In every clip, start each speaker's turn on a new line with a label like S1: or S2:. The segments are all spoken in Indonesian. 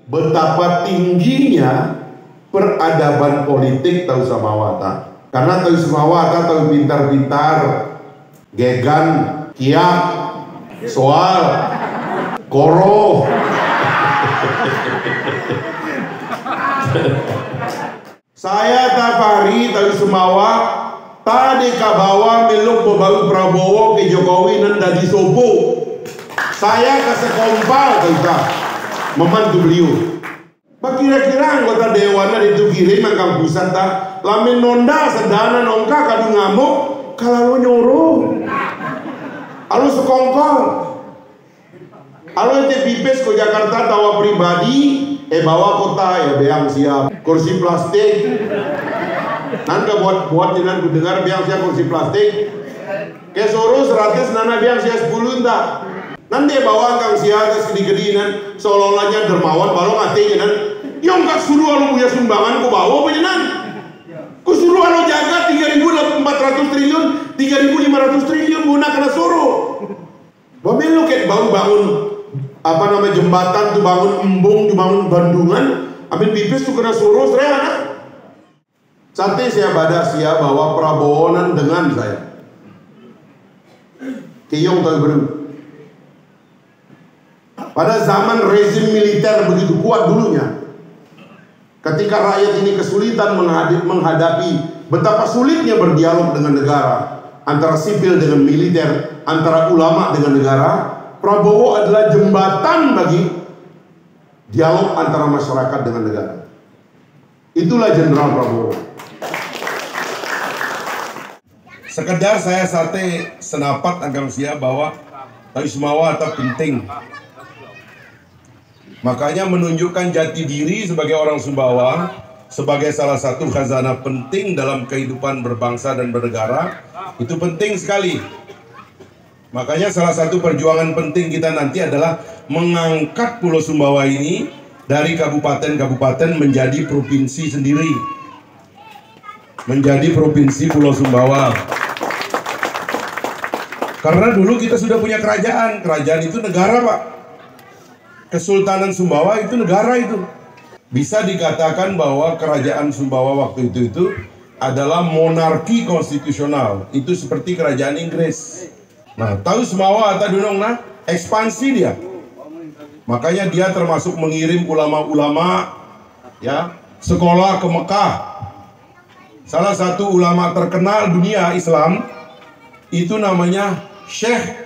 S1: Betapa tingginya peradaban politik Tahu Samawata. Karena Tahu Samawata tahu pintar-pintar, gegan, kiak, soal, koro. Saya Tafari Tahu Sumawa tadi kabawa meluk bebalu Prabowo ke Jokowi nanda di sopo. Saya kasih kompal kita membantu beliau. Kira-kira anggota dewan itu kirim angkang pusat tak lamin nonda sedana nongka kadu ngamuk kalau nyuruh alu sekongkol alu ente pipes ke Jakarta tawa pribadi bawa kota ya beang siap kursi plastik nanti buat jangan ku dengar beang siap kursi plastik ke Soros 100 nana beang siap 10 tak nanti bawa kang siaga gede-gedean seolah-olahnya dermawan balong hatinya dan yang gak suruh alu punya sumbangan ku bawa penyenan ku suruh alu jaga 3.400 triliun 3.500 triliun guna kena suruh bapak lu kayak bangun apa nama jembatan tuh bangun embung tuh bangun bandungan ambil pipis tuh kena suruh serena santai saya badas ya bahwa Prabowo dengan saya kiyong tahu belum. Pada zaman rezim militer begitu kuat dulunya, ketika rakyat ini kesulitan menghadapi betapa sulitnya berdialog dengan negara, antara sipil dengan militer, antara ulama dengan negara, Prabowo adalah jembatan bagi dialog antara masyarakat dengan negara. Itulah Jenderal Prabowo. Sekedar saya sate senapat agam sia bahwa Tahu Samawata penting. Makanya menunjukkan jati diri sebagai orang Sumbawa sebagai salah satu khazanah penting dalam kehidupan berbangsa dan bernegara itu penting sekali. Makanya salah satu perjuangan penting kita nanti adalah mengangkat Pulau Sumbawa ini dari kabupaten-kabupaten menjadi provinsi sendiri. Menjadi provinsi Pulau Sumbawa. Karena dulu kita sudah punya kerajaan. Kerajaan itu negara, Pak. Kesultanan Sumbawa itu negara itu. Bisa dikatakan bahwa kerajaan Sumbawa waktu itu adalah monarki konstitusional. Itu seperti kerajaan Inggris. Nah, Tahu Samawata dunong nah ekspansi dia. Makanya dia termasuk mengirim ulama-ulama ya, sekolah ke Mekah. Salah satu ulama terkenal dunia Islam itu namanya Syekh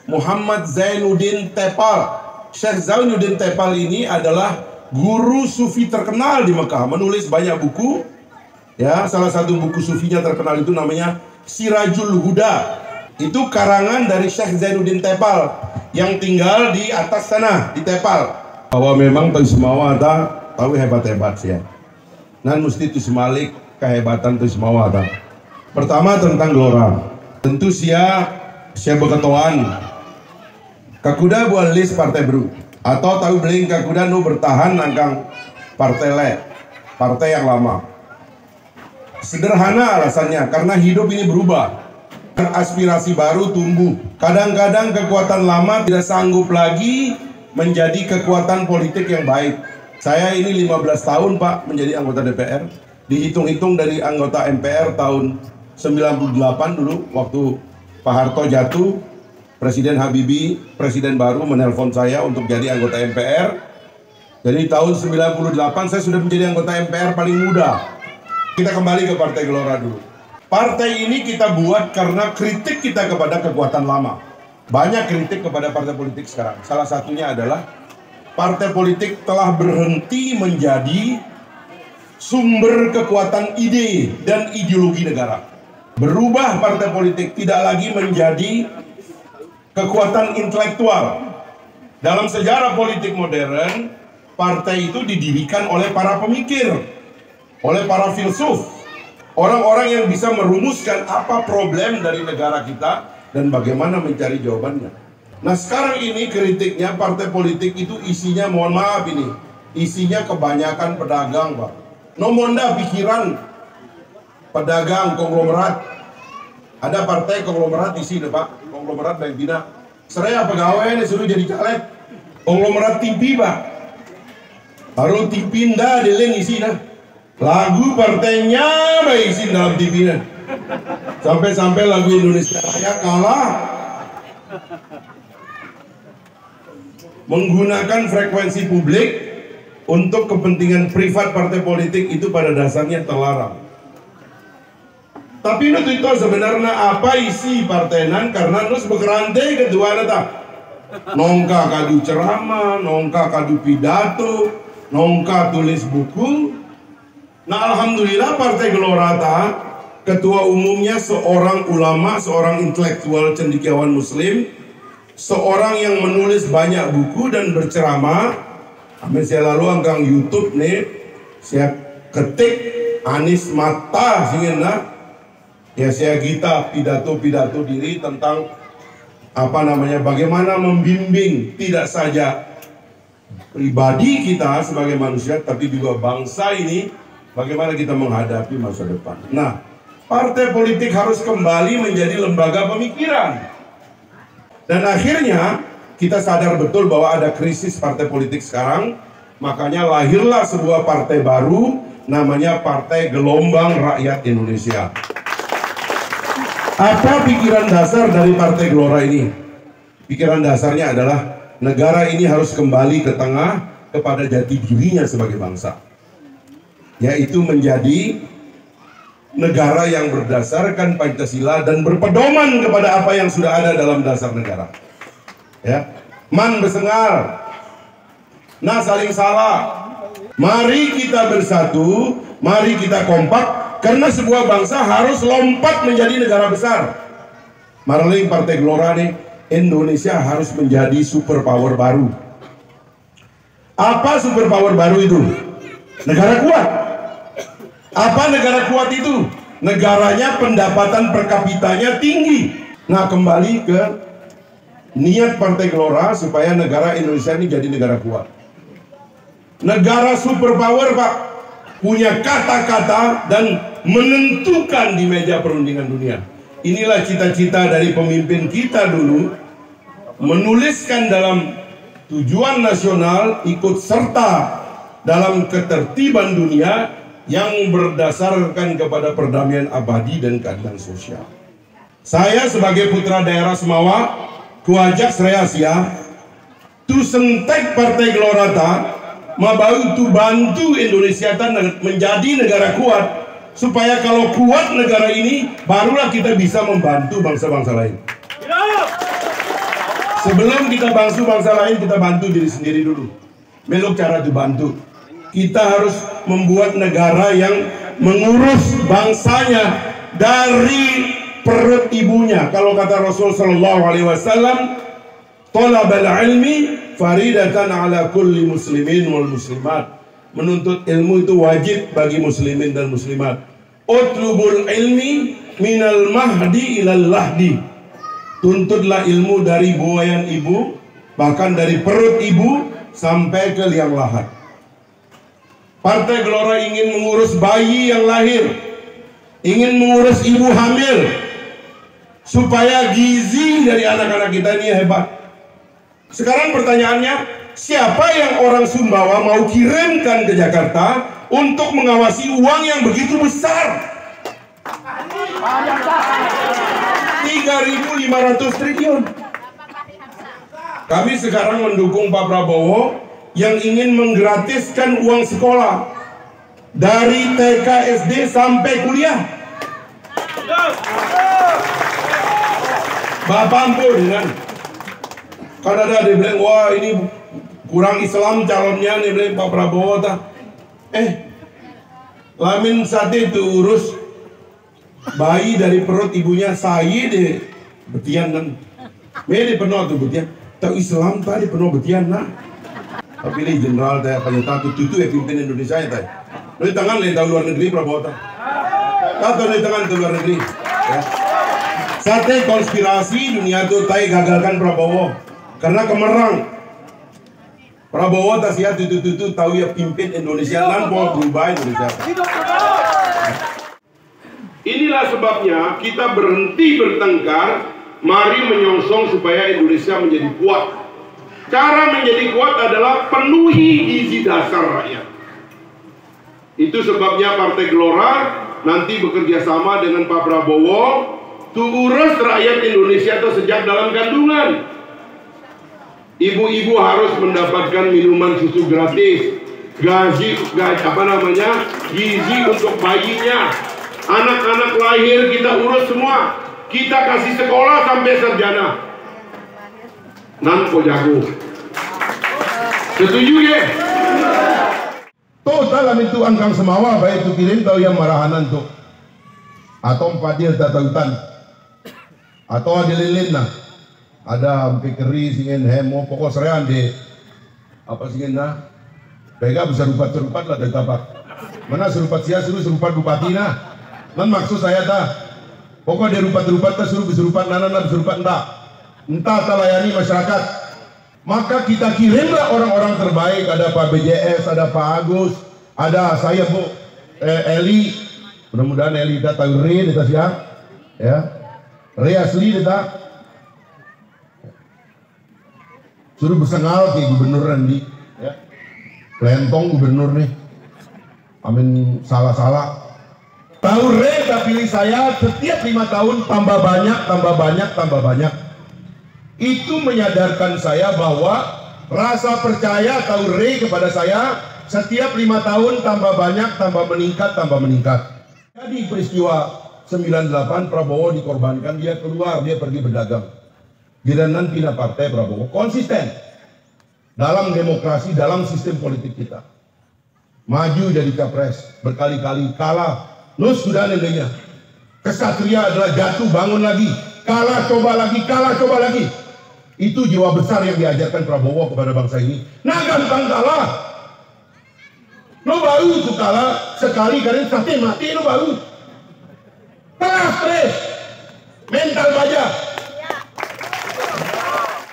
S1: Muhammad Zainuddin Tepal. Syekh Zainuddin Tepal ini adalah guru sufi terkenal di Mekah, menulis banyak buku. Ya, salah satu buku sufinya terkenal itu namanya Sirajul Huda. Itu karangan dari Syekh Zainuddin Tepal yang tinggal di atas sana di Tepal. Bahwa memang Tahu Samawata tahu hebat-hebat sih ya. Nan mesti Tusmalik kehebatan Tahu Samawata. Pertama tentang Gelora. Tentu saya berketuaan kakuda buat list partai baru atau tahu beling kakuda nu bertahan nangkang partai yang lama. Sederhana alasannya karena hidup ini berubah, aspirasi baru tumbuh. Kadang-kadang kekuatan lama tidak sanggup lagi menjadi kekuatan politik yang baik. Saya ini 15 tahun Pak menjadi anggota DPR, dihitung-hitung dari anggota MPR tahun 98 dulu waktu Pak Harto jatuh. Presiden Habibie, presiden baru menelpon saya untuk jadi anggota MPR. Jadi tahun 98 saya sudah menjadi anggota MPR paling muda. Kita kembali ke Partai Gelora dulu. Partai ini kita buat karena kritik kita kepada kekuatan lama. Banyak kritik kepada partai politik sekarang. Salah satunya adalah partai politik telah berhenti menjadi sumber kekuatan ide dan ideologi negara. Berubah partai politik tidak lagi menjadi kekuatan intelektual, Dalam sejarah politik modern, partai itu didirikan oleh para pemikir, oleh para filsuf, orang-orang yang bisa merumuskan apa problem dari negara kita dan bagaimana mencari jawabannya. Nah sekarang ini kritiknya partai politik itu isinya, mohon maaf ini, isinya kebanyakan pedagang, Pak. Nomonda pikiran pedagang konglomerat. Ada partai konglomerat di sini, Pak. Konglomerat Bank Bina. Seraya pegawai ini suruh jadi caleg. Konglomerat TV, Pak. Baru TV nda dileng isi nah. Lagu partainya baik isi dalam TV nah. Sampai-sampai lagu Indonesia Raya kalah. Menggunakan frekuensi publik untuk kepentingan privat partai politik itu pada dasarnya terlarang. Tapi itu sebenarnya apa isi partainan karena nus bekerantai kedua nata nongka kadu ceramah, nongka kadu pidato, nongka tulis buku. Nah alhamdulillah Partai Gelorata ketua umumnya seorang ulama, seorang intelektual cendekiawan muslim, seorang yang menulis banyak buku dan berceramah. Amin saya lalu angkang YouTube nih, saya ketik Anies Mata singena. Ya saya kita pidato-pidato diri tentang apa namanya, bagaimana membimbing tidak saja pribadi kita sebagai manusia tapi juga bangsa ini, bagaimana kita menghadapi masa depan. Nah, partai politik harus kembali menjadi lembaga pemikiran. Dan akhirnya kita sadar betul bahwa ada krisis partai politik sekarang, makanya lahirlah sebuah partai baru namanya Partai Gelombang Rakyat Indonesia. Apa pikiran dasar dari Partai Gelora ini? Pikiran dasarnya adalah negara ini harus kembali ke tengah kepada jati dirinya sebagai bangsa, yaitu menjadi negara yang berdasarkan Pancasila dan berpedoman kepada apa yang sudah ada dalam dasar negara. Ya, man besengal, nah saling salah. Mari kita bersatu, mari kita kompak. Karena sebuah bangsa harus lompat menjadi negara besar. Marling Partai Gelora nih, Indonesia harus menjadi superpower baru. Apa superpower baru itu? Negara kuat. Apa negara kuat itu? Negaranya pendapatan per kapitanya tinggi. Nah kembali ke niat Partai Gelora supaya negara Indonesia ini jadi negara kuat. Negara superpower, Pak. Punya kata-kata dan menentukan di meja perundingan dunia. Inilah cita-cita dari pemimpin kita dulu, menuliskan dalam tujuan nasional ikut serta dalam ketertiban dunia yang berdasarkan kepada perdamaian abadi dan keadilan sosial. Saya sebagai putra daerah Semawa, kuajak Sri Asia, tu sentek Partai Gelorata, mau tu bantu Indonesia menjadi negara kuat, supaya kalau kuat negara ini barulah kita bisa membantu bangsa-bangsa lain. Sebelum kita bantu bangsa lain, kita bantu diri sendiri dulu. Meluk cara dibantu. Kita harus membuat negara yang mengurus bangsanya dari perut ibunya. Kalau kata Rasul Sallallahu Alaihi Wasallam, "Thalabal ilmi faridatan ala kulli muslimin wal muslimat." Menuntut ilmu itu wajib bagi muslimin dan muslimat. Utlubul ilmi minal mahdi ilal lahdi. Tuntutlah ilmu dari buayan ibu, bahkan dari perut ibu sampai ke liang lahat. Partai Gelora ingin mengurus bayi yang lahir, ingin mengurus ibu hamil, supaya gizi dari anak-anak kita ini hebat. Sekarang pertanyaannya, siapa yang orang Sumbawa mau kirimkan ke Jakarta untuk mengawasi uang yang begitu besar? 3.500 triliun. Kami sekarang mendukung Pak Prabowo yang ingin menggratiskan uang sekolah dari TK, SD sampai kuliah. Bapak ampun dengan kan ada dia bilang, wah ini kurang Islam calonnya nih, bilang Pak Prabowo tak. Lamin sate itu urus bayi dari perut ibunya saya deh betian kan. Mede penuh tuh betian. Tahu Islam tadi penuh betian nah. Tapi ini jenderal teh pada itu ya pimpin Indonesia ya teh. Lalu tangan lain tahu luar negeri Prabowo teh. Tahu lain tangan ke luar negeri. Ya. Sate konspirasi dunia tuh teh gagalkan Prabowo karena kemerang. Prabowo tak siap itu tahu ya pimpin Indonesia lampau berubah Indonesia. Inilah sebabnya kita berhenti bertengkar, mari menyongsong supaya Indonesia menjadi kuat. Cara menjadi kuat adalah penuhi gizi dasar rakyat. Itu sebabnya Partai Gelora nanti bekerja sama dengan Pak Prabowo untuk urus rakyat Indonesia itu sejak dalam kandungan. Ibu-ibu harus mendapatkan minuman susu gratis, gizi untuk bayinya. Anak-anak lahir kita urus semua, kita kasih sekolah sampai sarjana. Nanti jago. Setuju ya? Total itu angkang semawa baik itu kirim tahu yang marahanan tuh. Atau padir tatautan. Atau ada lilin nah. Ada pikiri singin hemo pokok serean deh. Apa singin nah? Bega bisa serupat lah dari tapak. Mana serupat sia suruh serupat bupati nah. Dan maksud saya dah, pokok dia rupat-rupat tak suruh beserupat nana beserupat entah tak layani masyarakat. Maka kita kirimlah orang-orang terbaik. Ada Pak BJS, ada Pak Agus, ada saya Bu Eli. Mudah-mudahan Eli kita tahu Re kita siap, ya. Re asli kita. Suruh bersengal ke gubernur Randi, ya. Kelentong gubernur nih. Amin salah-salah. Tahu Re tak pilih saya setiap 5 tahun tambah banyak. Itu menyadarkan saya bahwa rasa percaya tahu Re kepada saya setiap 5 tahun tambah meningkat. Jadi peristiwa 98 Prabowo dikorbankan, dia keluar, dia pergi berdagang. Giliran pindah partai Prabowo konsisten dalam demokrasi, dalam sistem politik kita. Maju jadi capres, berkali-kali kalah. Nus sudah nilainya. Kesatria adalah jatuh bangun lagi, kalah coba lagi. Itu jiwa besar yang diajarkan Prabowo kepada bangsa ini. Nah gampang kalah. Lo baru itu kalah sekali kalian sate mati lo baru. Kalah stres, mental baja.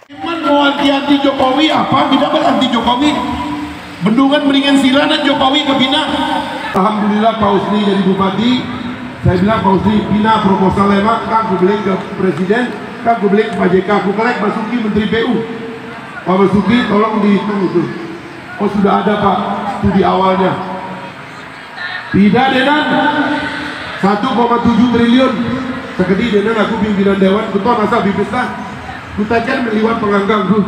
S1: Cuman mau anti Jokowi apa? Tidak beranti Jokowi. Bendungan mendingan silanan Jokowi ke Bina. Alhamdulillah Pak Husni jadi bupati. Saya bilang Pak Husni Bina proposal lemak kan aku beli ke presiden, kan aku beli ke Pak JK, aku kelek Basuki Menteri PU. Pak Basuki tolong dihitung itu. Oh sudah ada Pak studi awalnya. Tidak Denan 1,7 triliun. Sekedi Denan aku pimpinan dewan, ketua masa bibislah. Kutakan meliwat penganggang tuh.